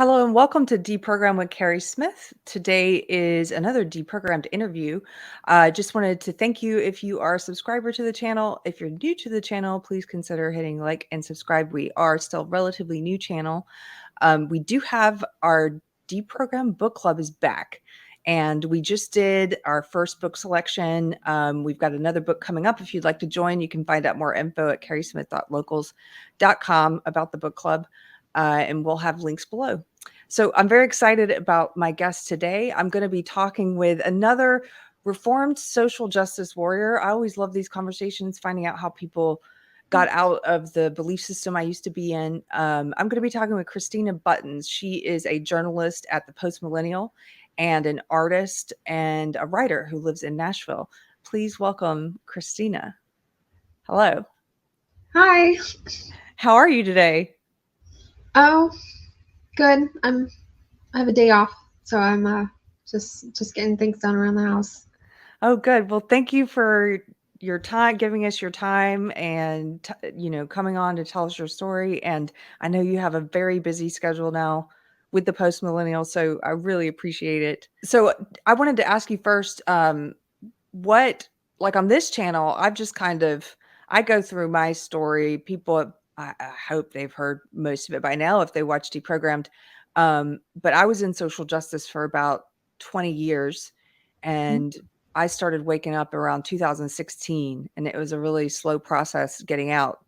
Hello and welcome to Deprogrammed with Keri Smith. Today is another Deprogrammed interview. I just wanted to thank you if you are a subscriber to the channel. If you're new to the channel, please consider hitting like and subscribe. We are still a relatively new channel. We do have our Deprogrammed book club is back. And we just did our first book selection. We've got another book coming up. If you'd like to join, you can find out more info at kerismith.locals.com about the book club. And we'll have links below. So I'm very excited about my guest today. I'm going to be talking with another reformed social justice warrior. I always love these conversations, finding out how people got out of the belief system I used to be in. I'm going to be talking with Christina Buttons. She is a journalist at the Post Millennial and an artist and a writer who lives in Nashville. Please welcome Christina. Hello. Hi. How are you today? Oh, good. I have a day off, so I'm just getting things done around the house. Oh, good. Well, thank you for your time, giving us your time and, coming on to tell us your story. And I know you have a very busy schedule now with the Post Millennial, so I really appreciate it. So I wanted to ask you first, like on this channel, I go through my story. People, I hope they've heard most of it by now if they watch Deprogrammed. But I was in social justice for about 20 years and I started waking up around 2016, and it was a really slow process getting out.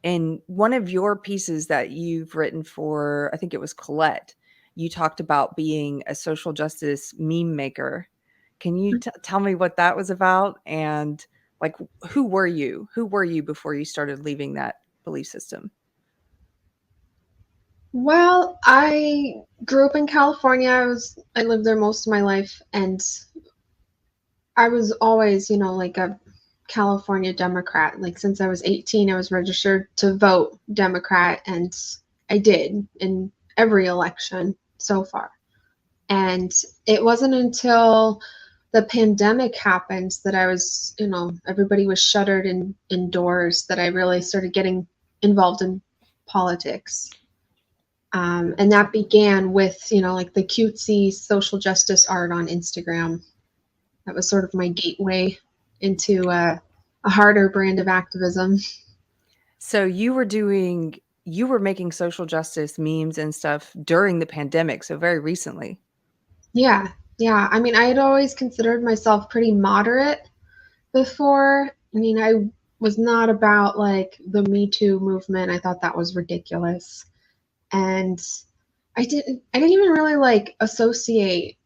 And one of your pieces that you've written for, I think it was Colette, you talked about being a social justice meme maker. Can you tell me what that was about? And like, who were you? Who were you before you started leaving that belief system? Well, I grew up in California. I lived there most of my life, and I was always, like a California Democrat. Like since I was 18, I was registered to vote Democrat, and I did in every election so far. And it wasn't until the pandemic happened that I was, everybody was shuttered indoors, that I really started getting involved in politics. And that began with, like the cutesy social justice art on Instagram. That was sort of my gateway into a harder brand of activism. So you were making social justice memes and stuff during the pandemic, so very recently. Yeah. Yeah. I mean, I had always considered myself pretty moderate before. I mean, I was not about like the Me Too movement. I thought that was ridiculous. And I didn't even really like associate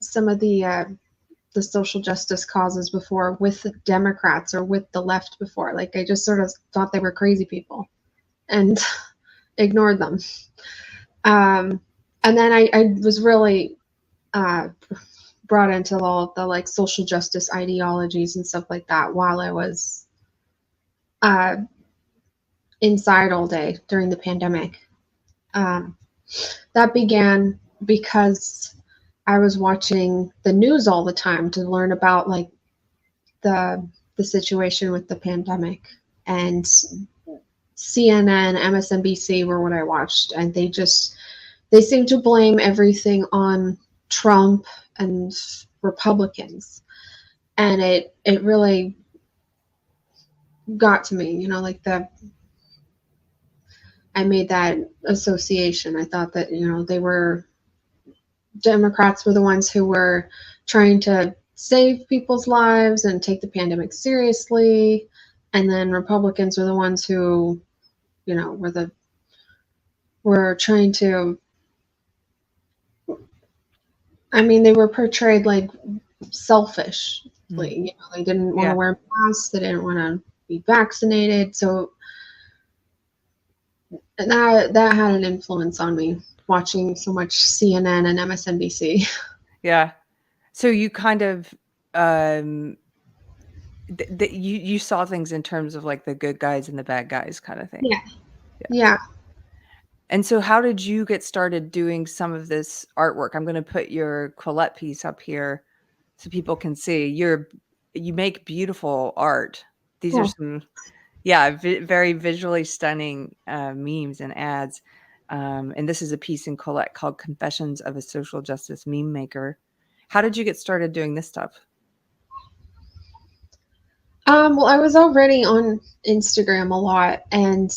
some of the social justice causes before with the Democrats or with the left before. Like I just sort of thought they were crazy people and ignored them. And then I was really uh, brought into all of the like social justice ideologies and stuff like that while I was uh, inside all day during the pandemic. Um, that began because I was watching the news all the time to learn about like the situation with the pandemic, and CNN, MSNBC were what I watched, and they seem to blame everything on Trump and Republicans, and it really got to me, like I made that association. I thought that Democrats were the ones who were trying to save people's lives and take the pandemic seriously, and then Republicans were the ones who were trying to, I mean, they were portrayed like selfishly. They didn't want to wear masks, they didn't want to be vaccinated, so that had an influence on me, watching so much CNN and MSNBC. Yeah. So you kind of you saw things in terms of like the good guys and the bad guys kind of thing. Yeah. Yeah. And so how did you get started doing some of this artwork? I'm going to put your Colette piece up here so people can see. You make beautiful art. These are Oh, some very visually stunning memes and ads. And this is a piece in Collect called Confessions of a Social Justice Meme Maker. How did you get started doing this stuff? Well, I was already on Instagram a lot, and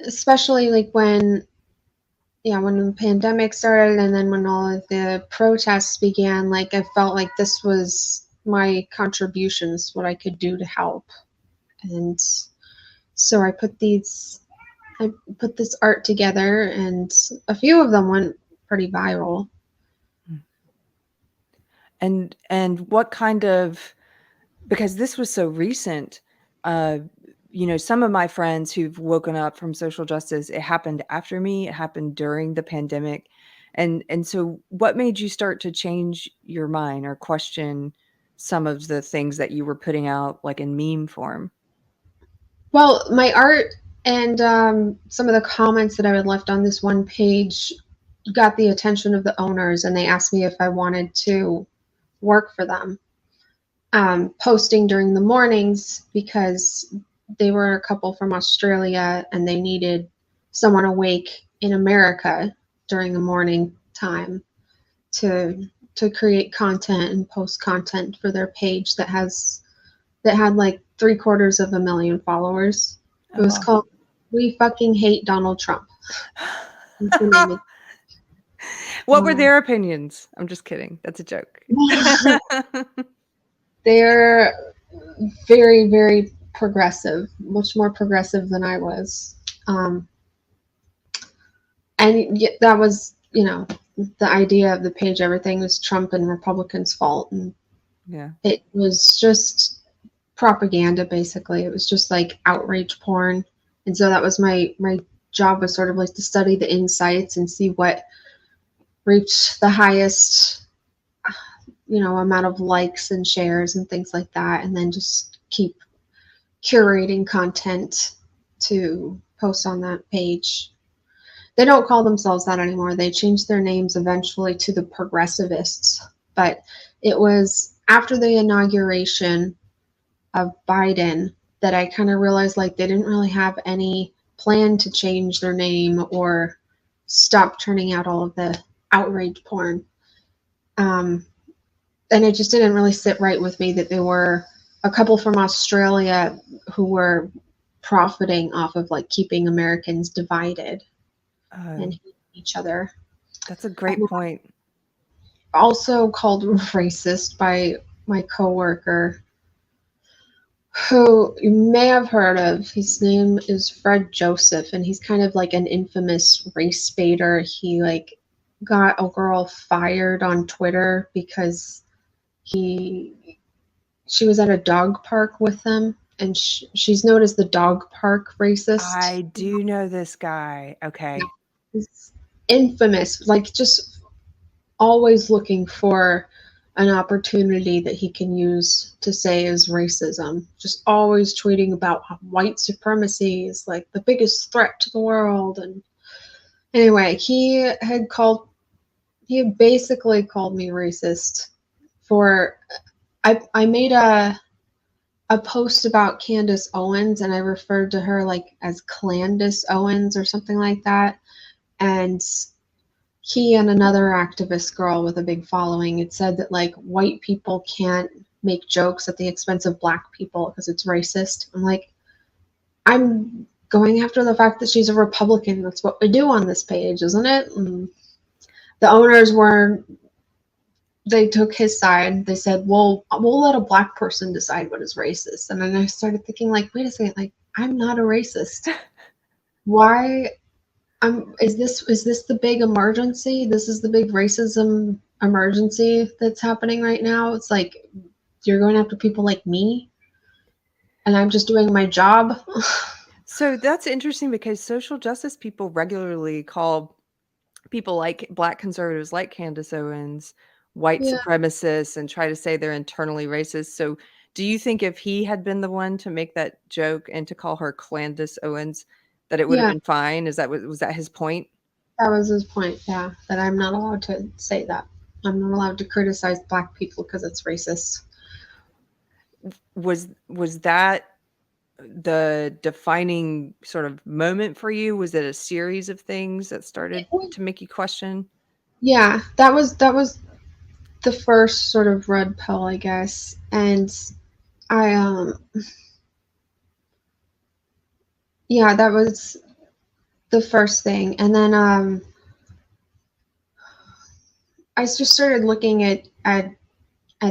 especially like when the pandemic started and then when all of the protests began, like I felt like this was my contributions, what I could do to help. And so I put this art together, and a few of them went pretty viral. And what kind of, because this was so recent, uh, some of my friends who've woken up from social justice, it happened after me, it happened during the pandemic. And so what made you start to change your mind or question some of the things that you were putting out like in meme form? Well, my art and some of the comments that I had left on this one page got the attention of the owners, and they asked me if I wanted to work for them, posting during the mornings because they were a couple from Australia and they needed someone awake in America during the morning time to to create content and post content for their page that had like 750,000 followers. It Oh, was wow. called "We Fucking Hate Donald Trump." That's the name of What were their opinions? I'm just kidding. That's a joke. they're very, very progressive, much more progressive than I was. Um, and that was, the idea of the page. Everything was Trump and Republicans' fault, and Yeah. it was just propaganda. Basically, it was just like outrage porn, and so that was my job, was sort of like to study the insights and see what reached the highest, amount of likes and shares and things like that, and then just keep curating content to post on that page. They don't call themselves that anymore. They changed their names eventually to the Progressivists. But it was after the inauguration of Biden that I kind of realized like they didn't really have any plan to change their name or stop turning out all of the outrage porn. Um, and it just didn't really sit right with me that they were a couple from Australia who were profiting off of like keeping Americans divided and Oh, hating each other. that's a great point. Also called racist by my coworker, who you may have heard of. His name is Fred Joseph, and he's kind of like an infamous race baiter. He like got a girl fired on Twitter because he she was at a dog park with them, and she's known as the dog park racist. I do know this guy. Okay. He's infamous, like just always looking for an opportunity that he can use to say is racism. Just always tweeting about how white supremacy is like the biggest threat to the world. And anyway, he had basically called me racist for I made a post about Candace Owens, and I referred to her like as Clandis Owens or something like that. And he and another activist girl with a big following had said that like white people can't make jokes at the expense of black people because it's racist. I'm like, I'm going after the fact that she's a Republican. That's what we do on this page, isn't it? And the owners were, they took his side. They said, well, we'll let a black person decide what is racist. And then I started thinking like, wait a second, like I'm not a racist. Why is this the big emergency? This is the big racism emergency that's happening right now. It's like you're going after people like me, and I'm just doing my job. So that's interesting because social justice people regularly call people like black conservatives like Candace Owens white Yeah, supremacists and try to say they're internally racist. So do you think if he had been the one to make that joke and to call her Candace Owens, that it would have yeah, been fine? Is that was that his point? that was his point. Yeah, that I'm not allowed to say that. I'm not allowed to criticize black people because it's racist. Was that the defining sort of moment for you? Was it a series of things that started to make you question? Yeah, that was the first sort of red pill, I guess. And I yeah, that was the first thing. And then I just started looking at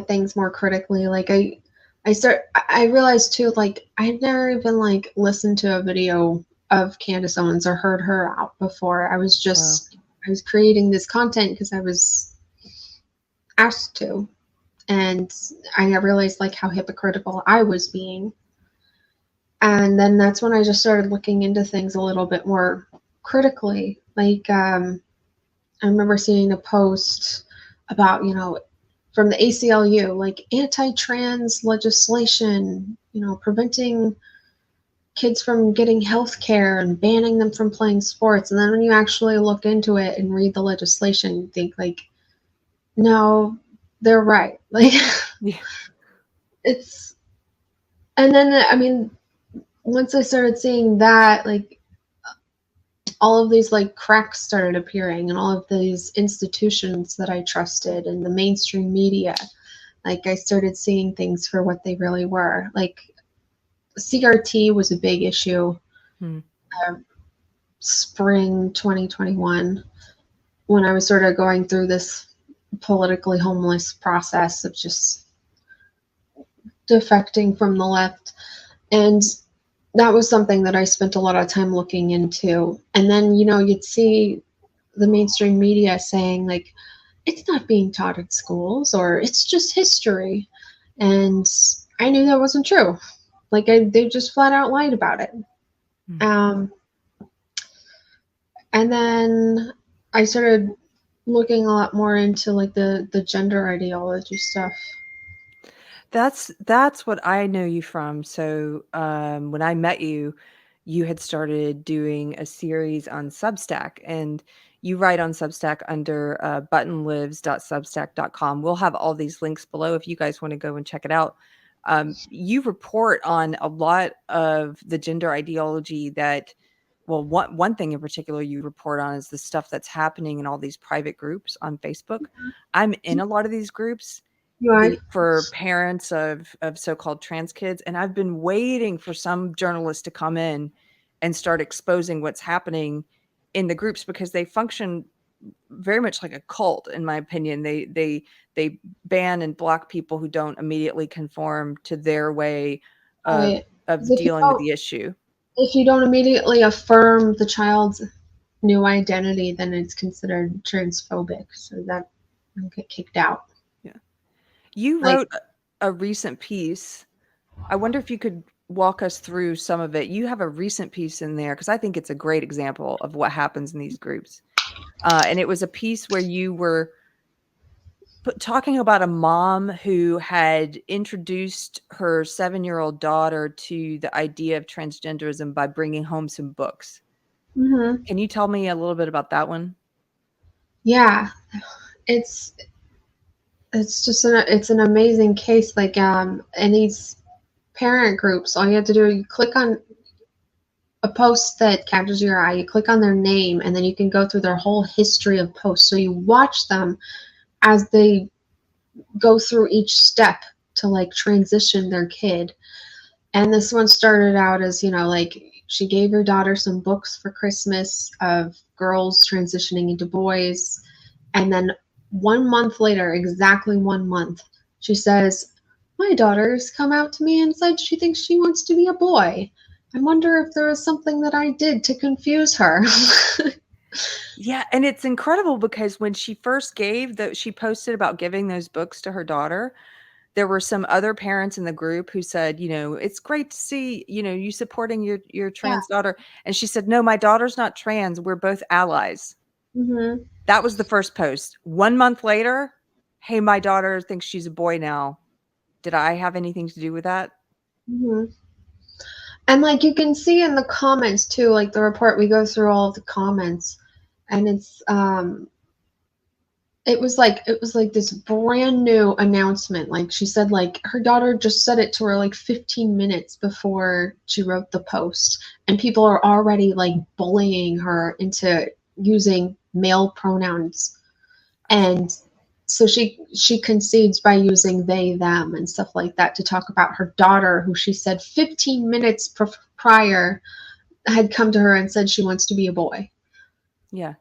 things more critically. Like I realized too, like I'd never even like listened to a video of Candace Owens or heard her out before. Wow. I was creating this content because I was asked to, and I realized like how hypocritical I was being. And then that's when I just started looking into things a little bit more critically. Like I remember seeing a post about, from the ACLU, like anti-trans legislation, preventing kids from getting health care and banning them from playing sports. And then when you actually look into it and read the legislation, you think like, no, they're right. Like Yeah. it's, and then I mean, once I started seeing that, like all of these like cracks started appearing and all of these institutions that I trusted and the mainstream media, like I started seeing things for what they really were. Like CRT was a big issue, Hmm. uh, spring 2021, when I was sort of going through this politically homeless process of just defecting from the left. And that was something that I spent a lot of time looking into. And then, you'd see the mainstream media saying, like, it's not being taught at schools or it's just history. And I knew that wasn't true. Like, they just flat out lied about it. Hmm. Um, and then I started looking a lot more into like the gender ideology stuff. That's what I know you from. So, when I met you, you had started doing a series on Substack, and you write on Substack under buttonlives.substack.com. We'll have all these links below if you guys want to go and check it out. You report on a lot of the gender ideology that, well, one thing in particular you report on is the stuff that's happening in all these private groups on Facebook. I'm in a lot of these groups You are. for parents of so-called trans kids, and I've been waiting for some journalist to come in and start exposing what's happening in the groups, because they function very much like a cult, in my opinion. They ban and block people who don't immediately conform to their way of Right. 'Cause of dealing with the issue. if you don't immediately affirm the child's new identity, then it's considered transphobic. So that will get kicked out. Yeah. You Like, wrote a recent piece. I wonder if you could walk us through some of it. You have a recent piece in there because I think it's a great example of what happens in these groups. And it was a piece where you were talking about a mom who had introduced her 7-year-old daughter to the idea of transgenderism by bringing home some books. mhm. Can you tell me a little bit about that one? Yeah, it's it's an amazing case. Like in these parent groups, all you have to do, you click on a post that catches your eye, you click on their name, and then you can go through their whole history of posts. So you watch them as they go through each step to like transition their kid. And this one started out as, like she gave her daughter some books for Christmas of girls transitioning into boys. And then 1 month later, exactly 1 month, she says, my daughter's come out to me and said she thinks she wants to be a boy. I wonder if there was something that I did to confuse her. Yeah, and it's incredible because when she first she posted about giving those books to her daughter, there were some other parents in the group who said, "It's great to see, you supporting your Yeah. trans daughter." And she said, "No, my daughter's not trans. We're both allies." Hmm. That was the first post. 1 month later, "Hey, my daughter thinks she's a boy now. Did I have anything to do with that?" Hmm. And like you can see in the comments too, like the report, we go through all of the comments, and it was like this brand new announcement. Like she said, like her daughter just said it to her like 15 minutes before she wrote the post, and people are already like bullying her into using male pronouns. And so she concedes by using they them and stuff like that to talk about her daughter, who she said 15 minutes prior had come to her and said she wants to be a boy. Yeah.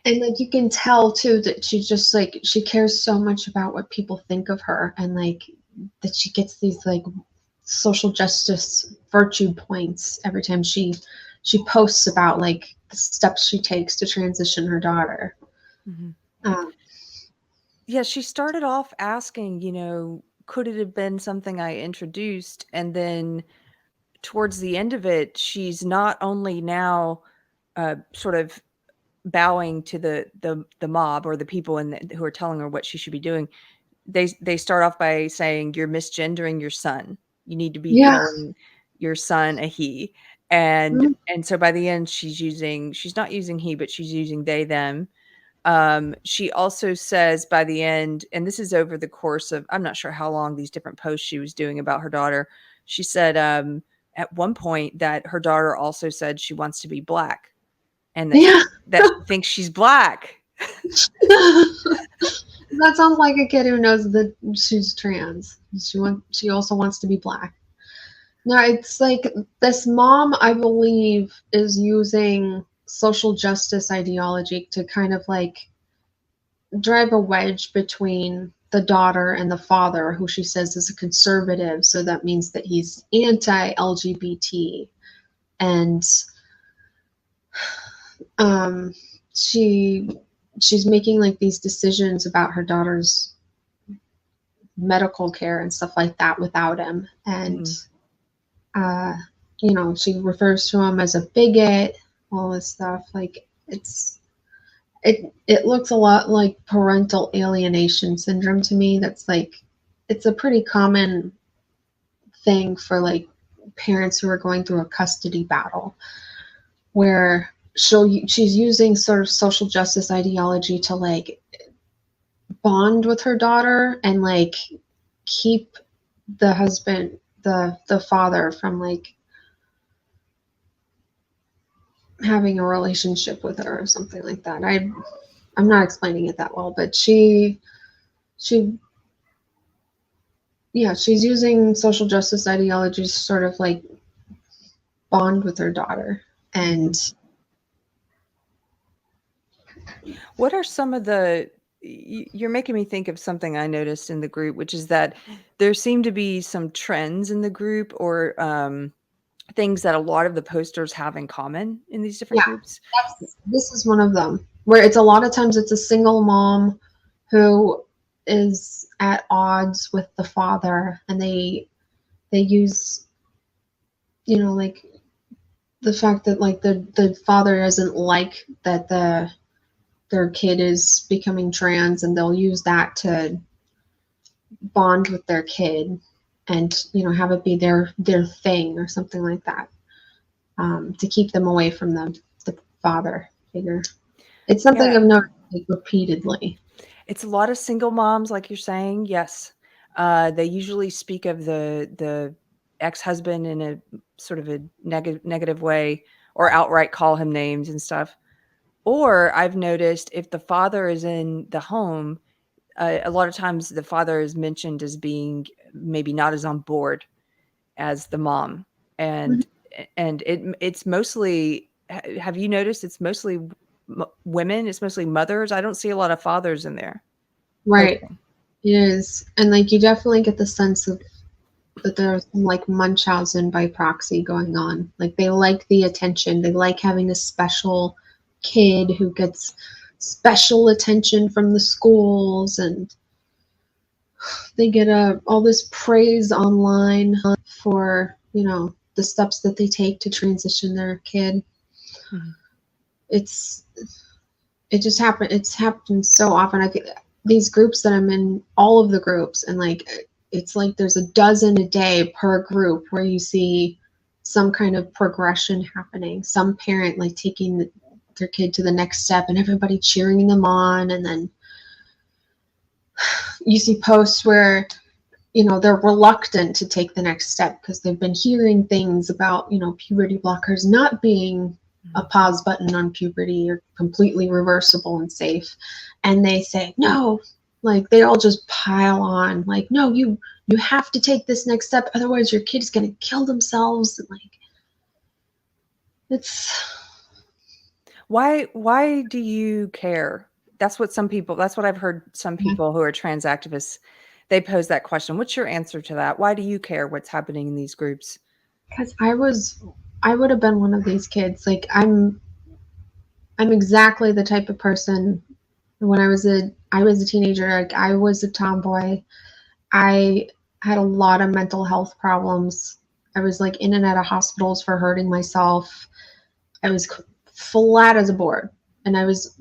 And like you can tell too that she just like she cares so much about what people think of her, and like that she gets these like social justice virtue points every time she posts about like the steps she takes to transition her daughter. Mhm. Um, Yeah, she started off asking, could it have been something I introduced? And then towards the end of it, she's not only now sort of bowing to the mob or the people who are telling her what she should be doing. They start off by saying, "You're misgendering your son. You need to be yeah. calling your son a he." And so by the end, she's not using he, but she's using they them. She also says by the end, and this is over the course of, I'm not sure how long these different posts she was doing about her daughter. She said at one point that her daughter also said she wants to be black, and Yeah. that she thinks she's black. That sounds like a kid who knows that she's trans. She also wants to be black. No, it's like this mom, I believe, is using social justice ideology to kind of like drive a wedge between the daughter and the father, who she says is a conservative. So that means that he's anti-LGBT. And um, she's making like these decisions about her daughter's medical care and stuff like that without him. And uh, she refers to him as a bigot, all this stuff. Like it looks a lot like parental alienation syndrome to me. That's like it's a pretty common thing for like parents who are going through a custody battle, where she's using sort of social justice ideology to like bond with her daughter and like keep the husband, the father, from like having a relationship with her or something like that. I'm not explaining it that well, but she yeah, she's using social justice ideologies to sort of like bond with her daughter. And What are some of the you're making me think of something I noticed in the group, which is that there seem to be some trends in the group, or things that a lot of the posters have in common in these different yeah, groups. this is one of them, where it's a lot of times it's a single mom who is at odds with the father, and they use like the fact that like the father doesn't like that their kid is becoming trans, and they'll use that to bond with their kid and have it be their thing or something like that, to keep them away from the father figure. It's something Yeah, I've noticed like, repeatedly. it's a lot of single moms, like you're saying. Yes, they usually speak of the ex-husband in a sort of a negative way, or outright call him names and stuff. Or I've noticed if the father is in the home, a lot of times the father is mentioned as being maybe not as on board as the mom, Mhm. and it's mostly. Have you noticed it's mostly women? It's mostly mothers. I don't see a lot of fathers in there Right. posting. It is. And like you definitely get the sense of that there's some like Munchausen by proxy going on. Like they like the attention. They like having a special kid who gets special attention from the schools, and they get all this praise online for, the steps that they take to transition their kid. Mhm. It's it's happened so often. I think these groups that I'm in, all of the groups, and like it's like there's a dozen a day per group where you see some kind of progression happening, some parent like taking their kid to the next step, and everybody cheering them on, and then you see posts where, you know, they're reluctant to take the next step because they've been hearing things about, you know, puberty blockers not being a pause button on puberty or completely reversible and safe. And they say, no, like they all just pile on, like, no, you have to take this next step, otherwise your kid's gonna kill themselves. And like, it's Why do you care? That's what I've heard some people who are trans activists, they pose that question. What's your answer to that? Why do you care what's happening in these groups? because I would have been one of these kids. Like I'm exactly the type of person. When I was a teenager, like I was a tomboy. I had a lot of mental health problems. I was like in and out of hospitals for hurting myself. I was flat as a board, and I was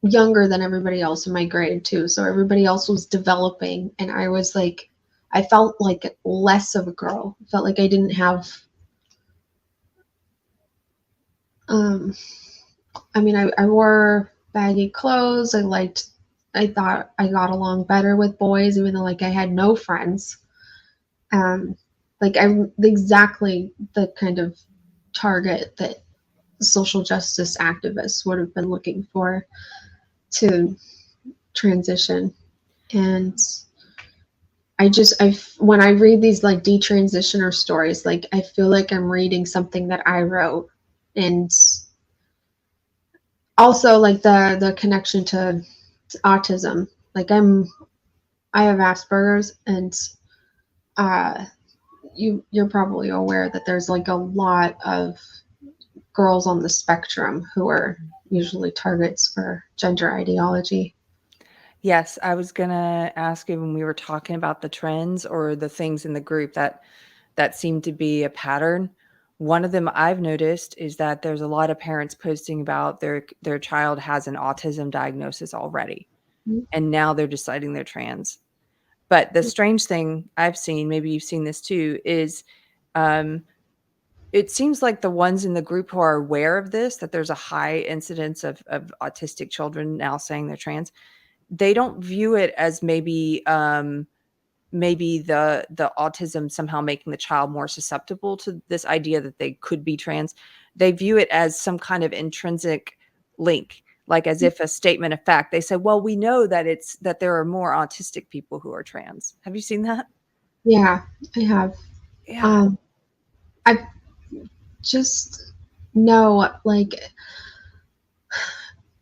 younger than everybody else in my grade too. So everybody else was developing, and I was like, I felt like less of a girl. I felt like I didn't have. Um, I mean, I wore baggy clothes. I thought I got along better with boys, even though like I had no friends. Um, like I'm exactly the kind of target that social justice activists would have been looking for to transition. And when I read these like detransitioner stories, like I feel like I'm reading something that I wrote. And also like the connection to autism. Like I have Asperger's, and uh you're probably aware that there's like a lot of girls on the spectrum who are usually targets for gender ideology. Yes, I was gonna ask you when we were talking about the trends or the things in the group that seem to be a pattern. One of them I've noticed is that there's a lot of parents posting about their child has an autism diagnosis already, and now they're deciding they're trans. But the strange thing I've seen, maybe you've seen this too, is um, it seems like the ones in the group who are aware of this, that there's a high incidence of autistic children now saying they're trans, they don't view it as maybe the autism somehow making the child more susceptible to this idea that they could be trans. They view it as some kind of intrinsic link, like as if a statement of fact. They say, well, we know that there are more autistic people who are trans. Have you seen that? Yeah, I have. Yeah. Um, I just know, like,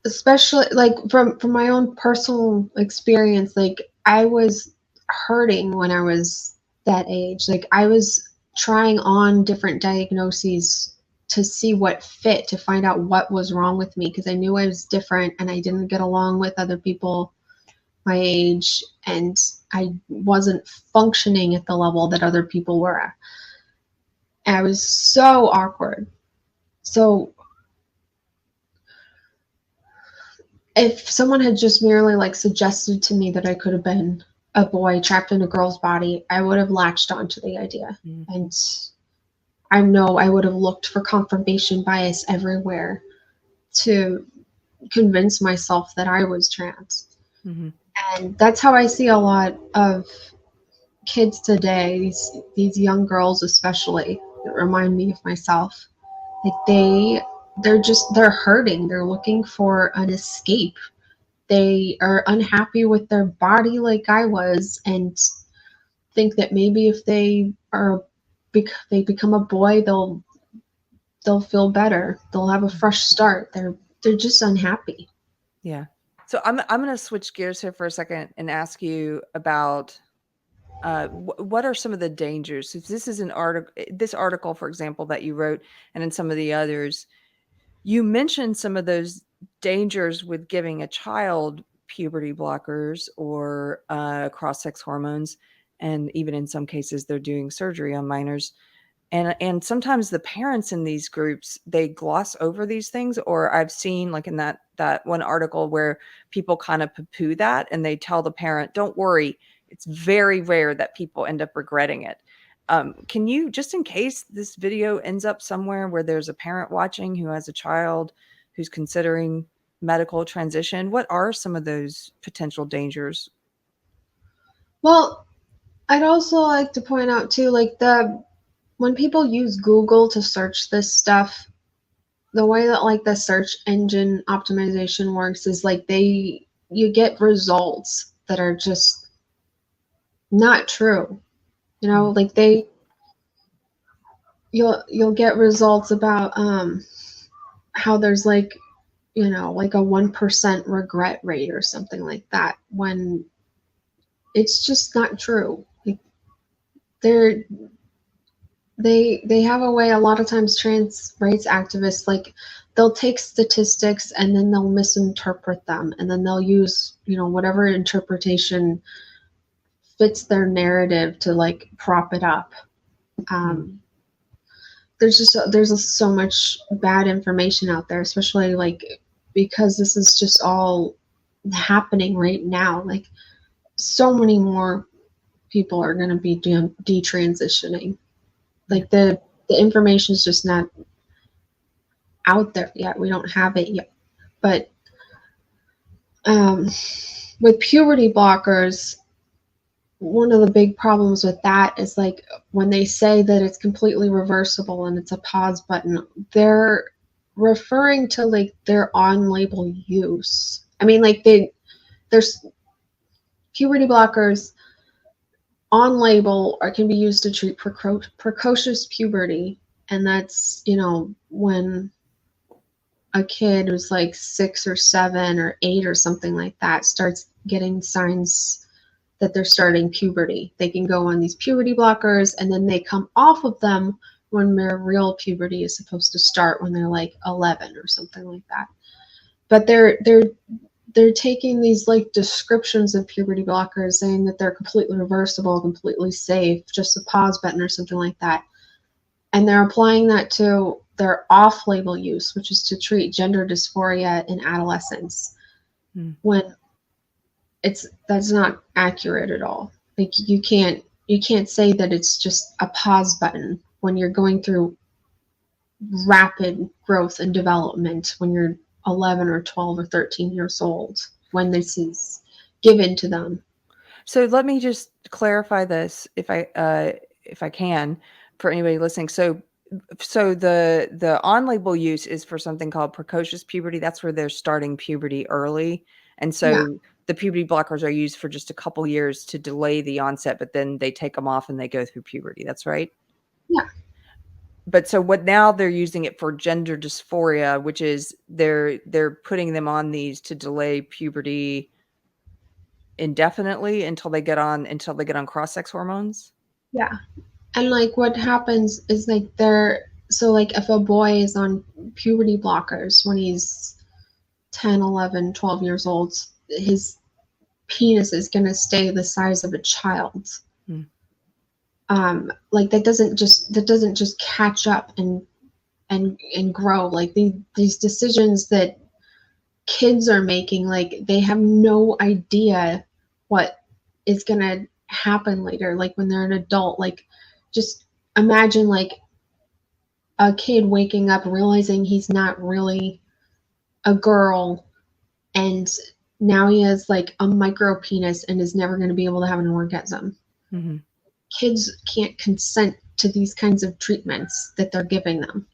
especially like from my own personal experience, like I was hurting when I was that age. Like I was trying on different diagnoses to see what fit, to find out what was wrong with me, because I knew I was different and I didn't get along with other people my age, and I wasn't functioning at the level that other people were at. And I was so awkward. So if someone had just merely like suggested to me that I could have been a boy trapped in a girl's body, I would have latched onto the idea. And I know I would have looked for confirmation bias everywhere to convince myself that I was trans. Mm-hmm. And that's how I see a lot of kids today, these young girls especially, that remind me of myself. Like they're hurting. They're looking for an escape. They are unhappy with their body like I was, and think that maybe if they become a boy, they'll feel better. They'll have a fresh start. They're just unhappy. Yeah. So I'm going to switch gears here for a second and ask you about what are some of the dangers? If this is this article, for example, that you wrote, and in some of the others, you mentioned some of those dangers with giving a child puberty blockers or cross-sex hormones, and even in some cases, they're doing surgery on minors. And sometimes the parents in these groups, they gloss over these things, or I've seen like in that one article where people kind of poo-poo that and they tell the parent, don't worry, it's very rare that people end up regretting it. Can you, just in case this video ends up somewhere where there's a parent watching who has a child who's considering medical transition, what are some of those potential dangers? Well, I'd also like to point out too, like when people use Google to search this stuff, the way that like the search engine optimization works is like you get results that are just not true. You know, Mm. like you'll get results about how there's like, you know, like a 1% regret rate or something like that, when it's just not true. Like they're they have a way, a lot of times trans rights activists, like they'll take statistics and then they'll misinterpret them, and then they'll use, you know, whatever interpretation fits their narrative to like prop it up. Mm. um, there's so much bad information out there, especially like because this is just all happening right now. Like so many more people are going to be detransitioning. Yeah. Like the information is just not out there yet. We don't have it yet. But um, with puberty blockers, one of the big problems with that is like when they say that it's completely reversible and it's a pause button, they're referring to like their on-label use. I mean, like there's puberty blockers on label or can be used to treat precocious puberty, and that's, you know, when a kid who's like 6 or 7 or 8 or something like that starts getting signs that they're starting puberty. They can go on these puberty blockers and then they come off of them when their real puberty is supposed to start when they're like 11 or something like that. But they're taking these like descriptions of puberty blockers saying that they're completely reversible, completely safe, just a pause button or something like that. And they're applying that to their off-label use, which is to treat gender dysphoria in adolescence, Mm. when that's not accurate at all. Like you can't say that it's just a pause button when you're going through rapid growth and development when you're 11 or 12 or 13 years old, when this is given to them. So let me just clarify this if I can, for anybody listening. So the on-label use is for something called precocious puberty. That's where they're starting puberty early. And Yeah, so the puberty blockers are used for just a couple years to delay the onset, but then they take them off and they go through puberty. That's right. yeah, But so what now they're using it for gender dysphoria, which is they're putting them on these to delay puberty indefinitely until they get on cross-sex hormones. yeah. And like what happens is like they're, so like if a boy is on puberty blockers when he's 10, 11, 12 years old, his penis is going to stay the size of a child. Hmm. Like that doesn't just catch up and grow. Like these decisions that kids are making, like they have no idea what is going to happen later, like when they're an adult. Like just imagine like a kid waking up realizing he's not really a girl, and now he has like a micro penis and is never going to be able to have an orgasm. Mhm. Kids can't consent to these kinds of treatments that they're giving them.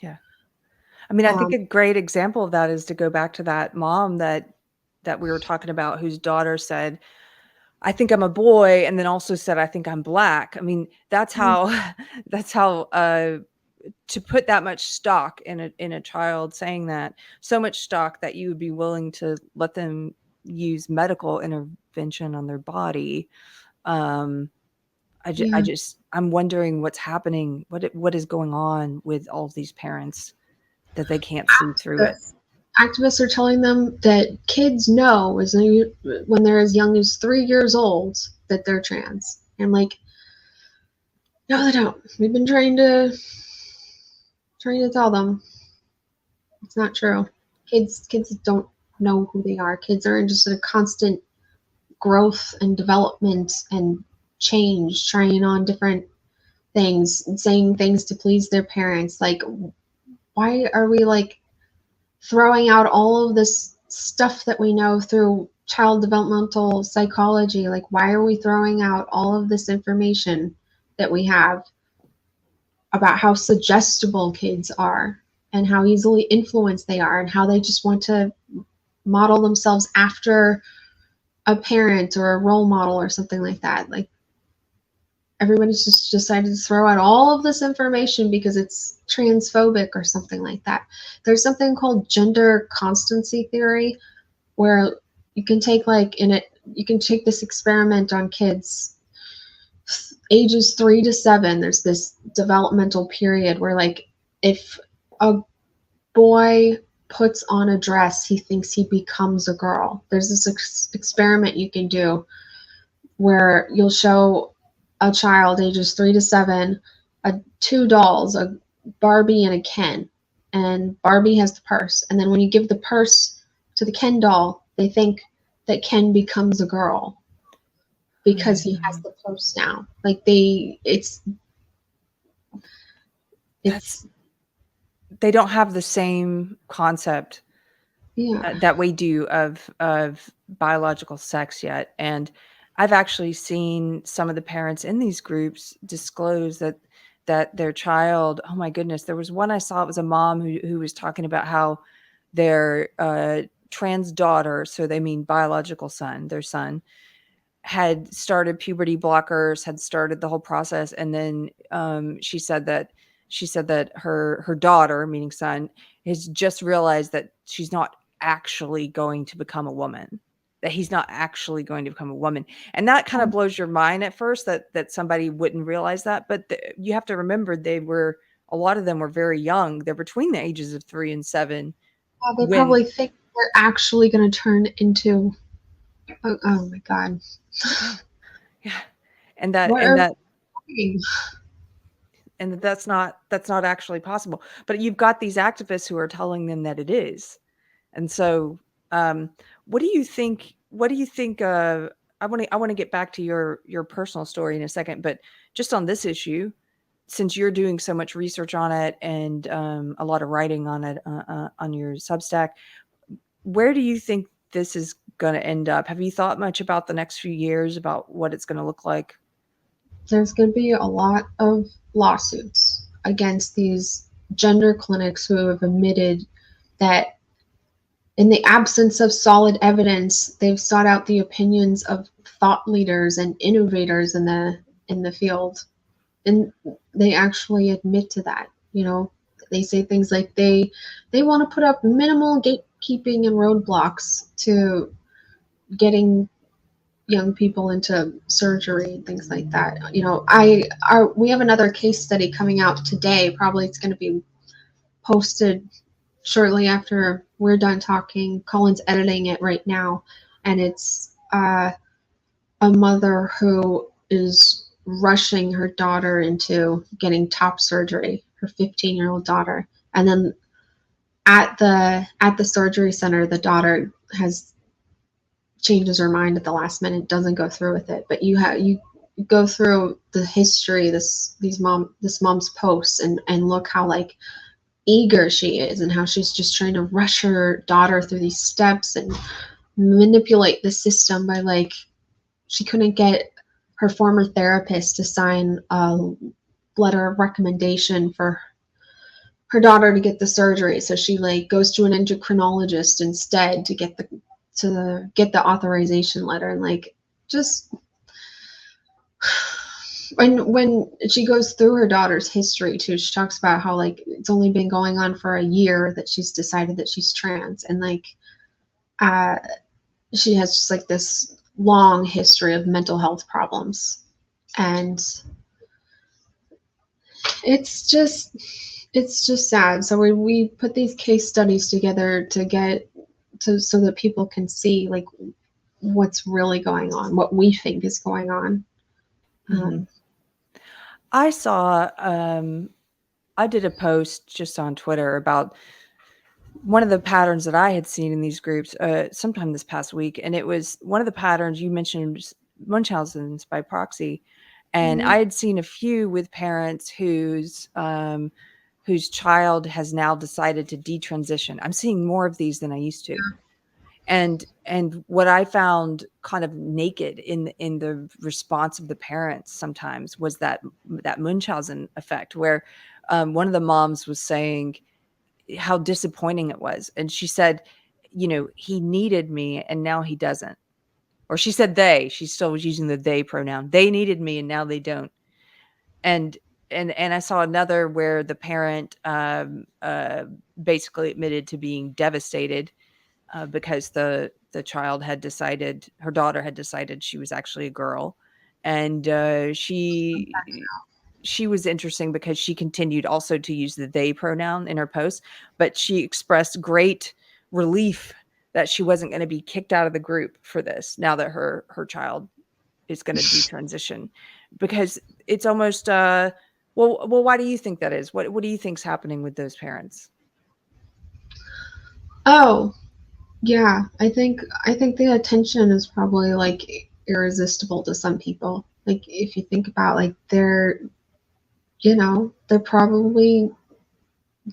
Yeah. I mean, I think um, a great example of that is to go back to that mom that we were talking about whose daughter said, "I think I'm a boy," and then also said, "I think I'm black." I mean, that's how that's how, to put that much stock in a child saying that, so much stock that you would be willing to let them use medical intervention on their body. Um, yeah, I'm wondering what's happening, what is going on with all of these parents that they can't see through it. activists are telling them that kids know when they're as young as 3 years old that they're trans. And like, no, they don't. We've been trying to tell them it's not true. Kids don't know who they are. Kids are in just a constant growth and development and change, trying on different things, saying things to please their parents. Like, why are we like throwing out all of this stuff that we know through child developmental psychology. Like, why are we throwing out all of this information that we have about how suggestible kids are and how easily influenced they are and how they just want to model themselves after a parent or a role model or something like that. Like, everybody's just decided to throw out all of this information because it's transphobic or something like that. There's something called gender constancy theory, where you can take you can take this experiment on kids ages 3 to 7. There's this developmental period where, like, if a boy puts on a dress, he thinks he becomes a girl. There's this experiment you can do where you'll show a child ages 3 to 7 two dolls, a Barbie and a Ken, and Barbie has the purse, and then when you give the purse to the Ken doll, they think that Ken becomes a girl because he has the purse now. Like, it's they don't have the same concept that we do of biological sex yet. And I've actually seen some of the parents in these groups disclose that their child, oh my goodness, there was one I saw, it was a mom who was talking about how their trans daughter, so they mean biological son, their son, had started puberty blockers, had started the whole process. And then she said that her daughter, meaning son, has just realized that she's not actually going to become a woman, that he's not actually going to become a woman. And that kind of blows your mind at first, that somebody wouldn't realize that. But you have to remember, a lot of them were very young. They're between the ages of 3 and 7. They probably think they're actually going to turn into, oh my God. Yeah. And that's not actually possible. But you've got these activists who are telling them that it is. And so, what do you think? I want to get back to your personal story in a second, but just on this issue, since you're doing so much research on it and a lot of writing on it on your Substack, where do you think this is going to end up? Have you thought much about the next few years, about what it's going to look like? There's going to be a lot of lawsuits against these gender clinics who have admitted that, in the absence of solid evidence, they've sought out the opinions of thought leaders and innovators in the field, and they actually admit to that. They say things like they want to put up minimal gatekeeping and roadblocks to getting young people into surgery and things like that. We have another case study coming out today. Probably it's going to be posted shortly after we're done talking. Colin's editing it right now, and it's a mother who is rushing her daughter into getting top surgery, her 15-year-old daughter, and then at the surgery center, the daughter changes her mind at the last minute, doesn't go through with it. But you go through the history, this mom's posts, and look how, like, eager she is, and how she's just trying to rush her daughter through these steps and manipulate the system by, like, she couldn't get her former therapist to sign a letter of recommendation for her daughter to get the surgery, so she, like, goes to an endocrinologist instead to get the authorization letter. And, like, just when she goes through her daughter's history too, she talks about how, like, it's only been going on for a year that she's decided that she's trans, and, like, she has just, like, this long history of mental health problems. And it's just sad. So we put these case studies together so that people can see, like, what's really going on, what we think is going on. I saw, I did a post just on Twitter about one of the patterns that I had seen in these groups sometime this past week. And it was one of the patterns you mentioned, Munchausen's by proxy. And I had seen a few with parents whose child has now decided to detransition. I'm seeing more of these than I used to. And what I found kind of naked in the response of the parents sometimes was that Munchausen effect, where one of the moms was saying how disappointing it was, and she said, he needed me and now he doesn't. Or she said they. She still was using the they pronoun. They needed me and now they don't. And and I saw another where the parent basically admitted to being devastated because the child had decided, her daughter had decided she was actually a girl. And she was interesting because she continued also to use the they pronoun in her post, but she expressed great relief that she wasn't going to be kicked out of the group for this now that her child is going to detransition, because it's almost well, why do you think that is? What do you think's happening with those parents? Oh, yeah. I think the attention is probably like irresistible to some people. Like if you think about like they probably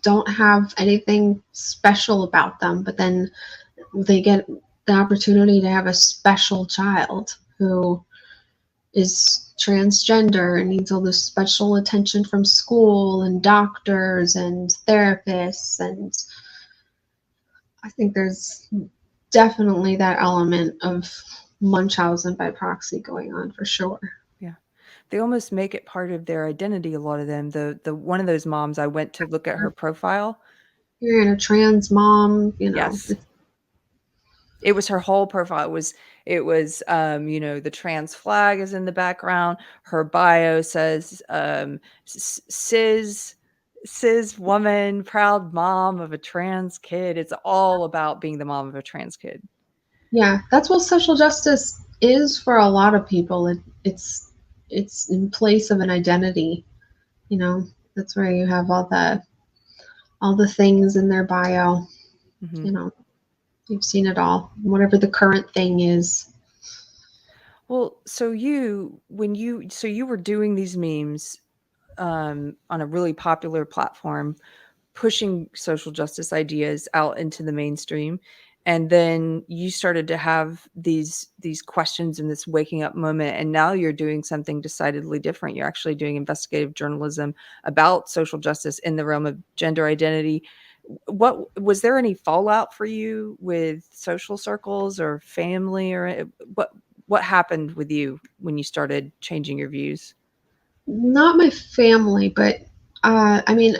don't have anything special about them, but then they get the opportunity to have a special child who is transgender and needs all this special attention from school and doctors and therapists. And I think there's definitely that element of Munchausen by proxy going on for sure. Yeah. They almost make it part of their identity, a lot of them. The one of those moms, I went to look at her profile. You're a trans mom, Yes. It was her whole profile. It was the trans flag is in the background. Her bio says cis woman, proud mom of a trans kid. It's all about being the mom of a trans kid. yeah, that's what social justice is for a lot of people. It's in place of an identity, you know. That's where you have all the things in their bio, Mm-hmm. you know. You've seen it all, whatever the current thing is. Well, so you were doing these memes on a really popular platform, pushing social justice ideas out into the mainstream, and then you started to have these questions and this waking up moment, and now you're doing something decidedly different. You're actually doing investigative journalism about social justice in the realm of gender identity. What was there any fallout for you with social circles or family, or what happened with you when you started changing your views? Not my family, but I mean,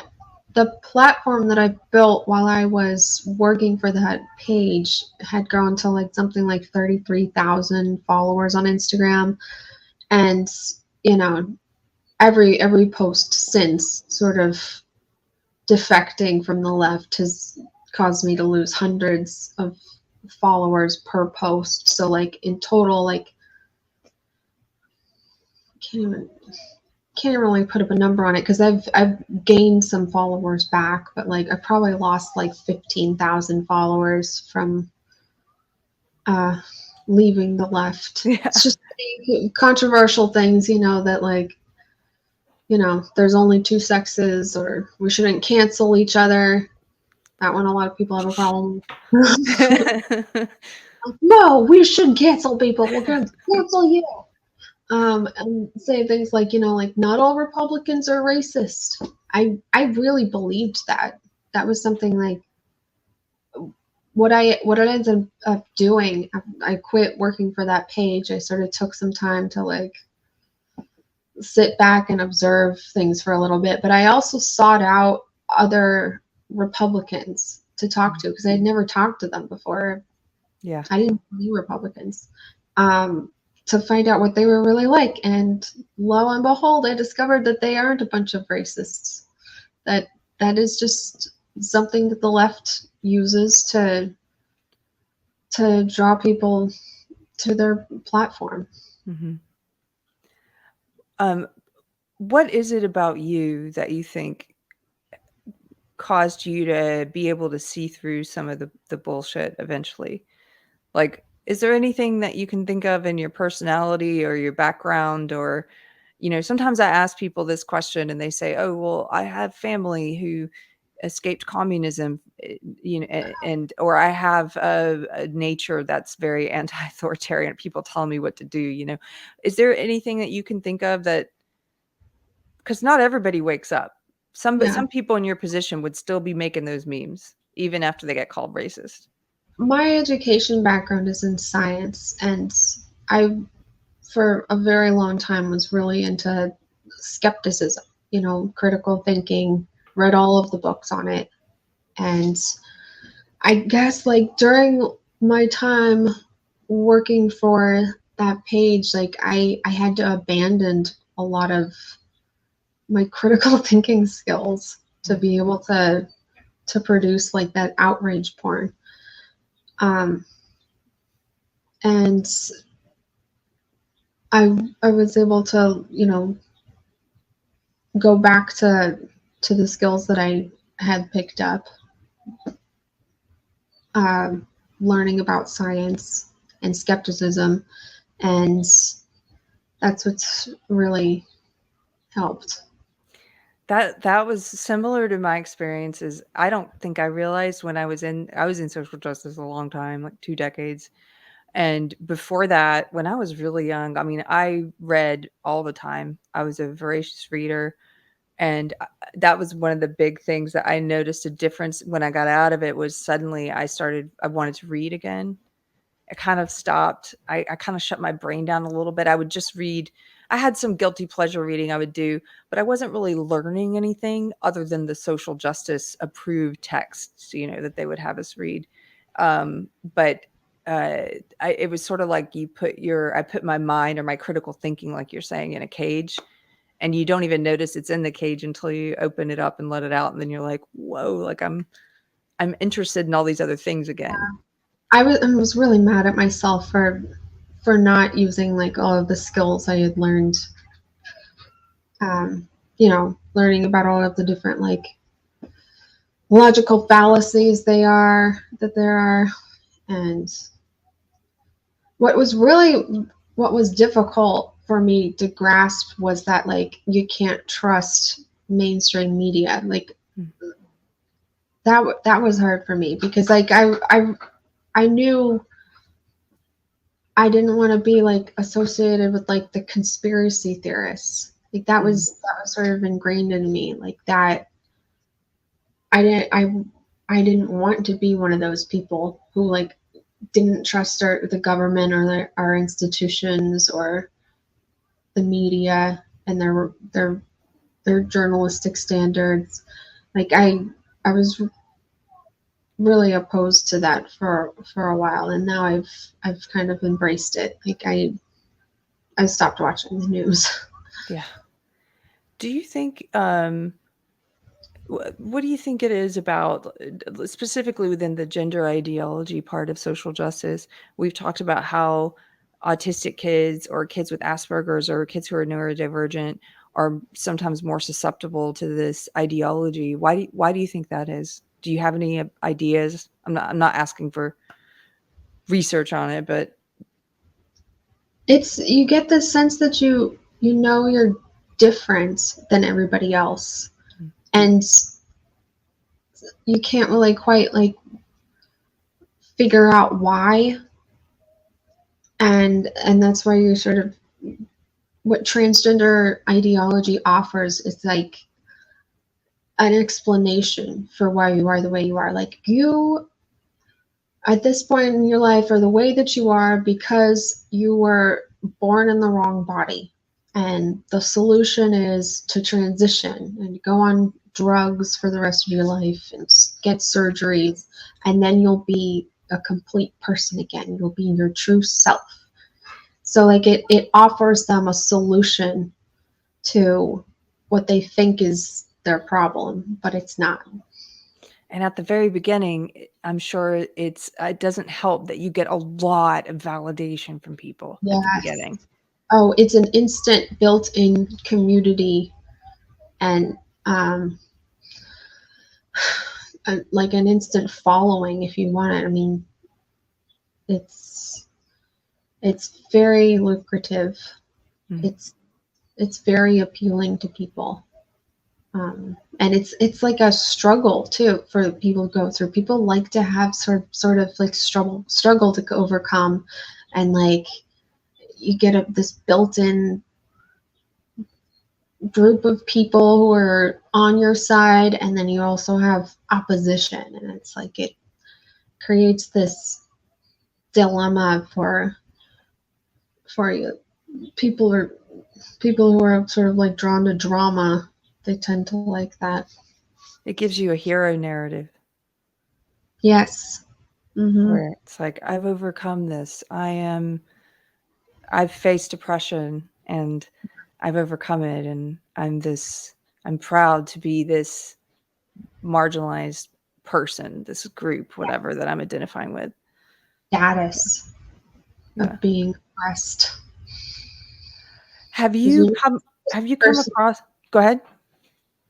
the platform that I built while I was working for that page had grown to like something like 33,000 followers on Instagram. And, you know, every post since sort of defecting from the left has caused me to lose hundreds of followers per post. So like in total, like can't even can't really put up a number on it because I've gained some followers back, but like I probably lost like 15,000 followers from uh, leaving the left. Yeah. It's just controversial things, that like there's only two sexes or we shouldn't cancel each other. That one a lot of people have a problem. No, we should cancel people. We're going to cancel you. And say things like, like not all Republicans are racist. I really believed that. That was something like what I ended up doing. I quit working for that page. I sort of took some time to like sit back and observe things for a little bit. But I also sought out other Republicans to talk to because I had never talked to them before. Yeah. I didn't know Republicans. To find out what they were really like. And lo and behold, I discovered that they aren't a bunch of racists. That is just something that the left uses to draw people to their platform. Mm-hmm. What is it about you that you think caused you to be able to see through some of the bullshit eventually? Like, is there anything that you can think of in your personality or your background? Or, sometimes I ask people this question and they say, oh, well, I have family who escaped communism, and or I have a nature that's very anti-authoritarian. People telling me what to do. Is there anything that you can think of that? Because not everybody wakes up. Yeah. Some people in your position would still be making those memes even after they get called racist. My education background is in science, and I, for a very long time, was really into skepticism, critical thinking, read all of the books on it. And I guess, like, during my time working for that page, like, I had to abandon a lot of my critical thinking skills to be able to produce like that outrage porn. Um, and I was able to, go back to the skills that I had picked up, um, learning about science and skepticism, and that's what's really helped. That was similar to my experiences. I don't think I realized when I was in social justice a long time, like 2 decades. And before that, when I was really young, I mean, I read all the time. I was a voracious reader, and that was one of the big things that I noticed a difference when I got out of it was suddenly I wanted to read again. I kind of stopped. I kind of shut my brain down a little bit. I would just read. I had some guilty pleasure reading I would do, but I wasn't really learning anything other than the social justice approved texts, that they would have us read. But it was sort of like I put my mind or my critical thinking, like you're saying, in a cage, and you don't even notice it's in the cage until you open it up and let it out, and then you're like, whoa, like I'm interested in all these other things again. I was really mad at myself for not using like all of the skills I had learned, learning about all of the different like logical fallacies that there are. And what was difficult for me to grasp was that like you can't trust mainstream media. Like Mm. that was hard for me because like I knew I didn't want to be like associated with like the conspiracy theorists. Like that was sort of ingrained in me, like that I didn't I didn't want to be one of those people who like didn't trust the government or our institutions or the media and their journalistic standards. Like I was really opposed to that for a while, and now I've kind of embraced it. Like I stopped watching the news. Yeah. Do you think, what do you think it is about, specifically within the gender ideology part of social justice? We've talked about how autistic kids or kids with Asperger's or kids who are neurodivergent are sometimes more susceptible to this ideology. Why do you think that is? Do you have any ideas? I'm not asking for research on it, but It's you get the sense that you know you're different than everybody else, and you can't really quite like figure out why, and that's why you sort of what transgender ideology offers is like an explanation for why you are the way you are. Like you at this point in your life are the way that you are because you were born in the wrong body. And the solution is to transition and go on drugs for the rest of your life and get surgeries, and then you'll be a complete person again. You'll be your true self. So like it offers them a solution to what they think is their problem, but it's not. and at the very beginning, I'm sure it doesn't help that you get a lot of validation from people at the Yes. beginning. Oh, it's an instant built-in community and um, like an instant following if you want it. I mean, it's it's very lucrative. Mm. It's it's very appealing to people. And it's like a struggle too for people to go through. People like to have sort of like struggle to overcome, and like you get this built-in group of people who are on your side, and then you also have opposition, and it's like it creates this dilemma for you. People who are sort of like drawn to drama, they tend to like that. It gives you a hero narrative. Yes. Mm-hmm. Where it's like, I've overcome this. I've faced depression and I've overcome it, and I'm proud to be this marginalized person, this group, whatever that I'm identifying with. Status Yeah. of being oppressed. Have you come across, go ahead.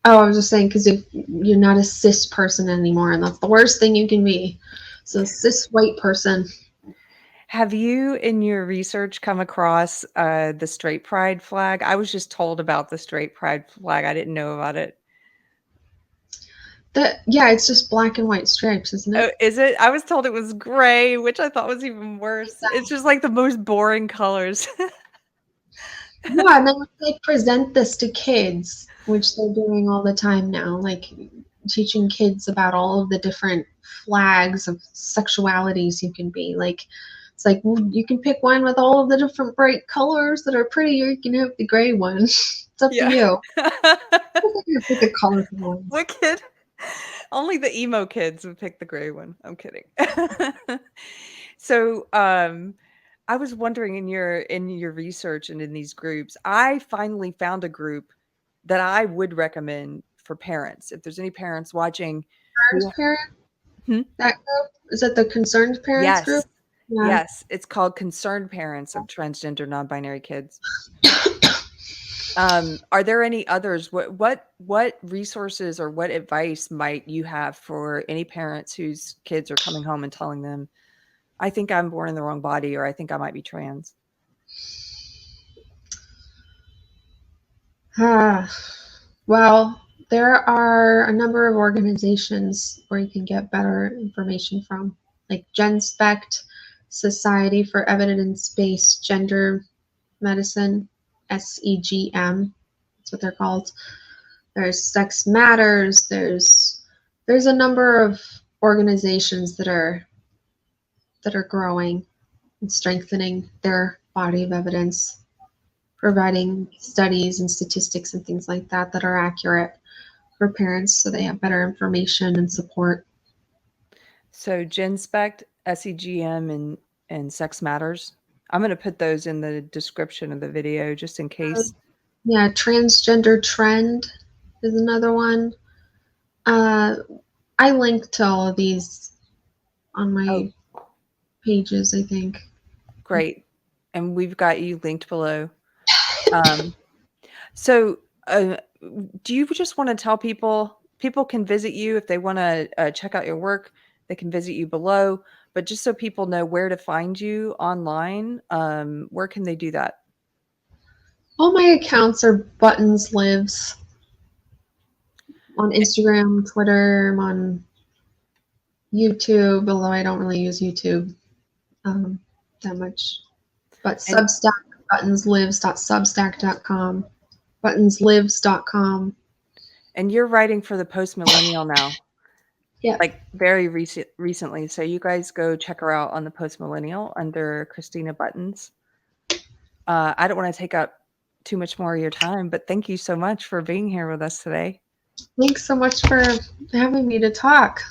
Oh, I was just saying, because if you're not a cis person anymore, and that's the worst thing you can be. So cis white person. Have you, in your research, come across the straight pride flag? I was just told about the straight pride flag. I didn't know about it. Yeah, it's just black and white stripes, isn't it? Oh, is it? I was told it was gray, which I thought was even worse. It's just like the most boring colors. Yeah, and then they present this to kids, which they're doing all the time now, like teaching kids about all of the different flags of sexualities you can be. Like, it's like, well, you can pick one with all of the different bright colors that are pretty, or you can have the gray one. It's up to you. Pick a colorful one. What kid? Only the emo kids would pick the gray one. I'm kidding. So, I was wondering, in your research and in these groups, I finally found a group that I would recommend for parents. If there's any parents watching, Concerned parent? Hmm? That group? Is it the concerned parents group? Yes, Yeah. yes, it's called Concerned Parents of Transgender Non-Binary Kids. Are there any others? What resources or what advice might you have for any parents whose kids are coming home and telling them, I think I'm born in the wrong body, or I think I might be trans? Well, there are a number of organizations where you can get better information from, like GenSpect, Society for Evidence-Based Gender Medicine, SEGM, that's what they're called. There's Sex Matters. There's a number of organizations that are growing and strengthening their body of evidence, providing studies and statistics and things like that that are accurate for parents so they have better information and support. So GenSpect, SEGM, and Sex Matters. I'm going to put those in the description of the video just in case. Yeah, Transgender Trend is another one. I link to all of these on my pages, I think. Great. And we've got you linked below. So do you just want to tell people can visit you if they want to check out your work? They can visit you below, but just so people know where to find you online, where can they do that? All my accounts are Buttons Lives on Instagram, Twitter, I'm on YouTube, although I don't really use YouTube that much. But Substack, buttonslives.substack.com, buttonslives.com. And you're writing for the Post Millennial now. Yeah. Like very recently. So you guys go check her out on the Post Millennial under Christina Buttons. I don't want to take up too much more of your time, but thank you so much for being here with us today. Thanks so much for having me to talk.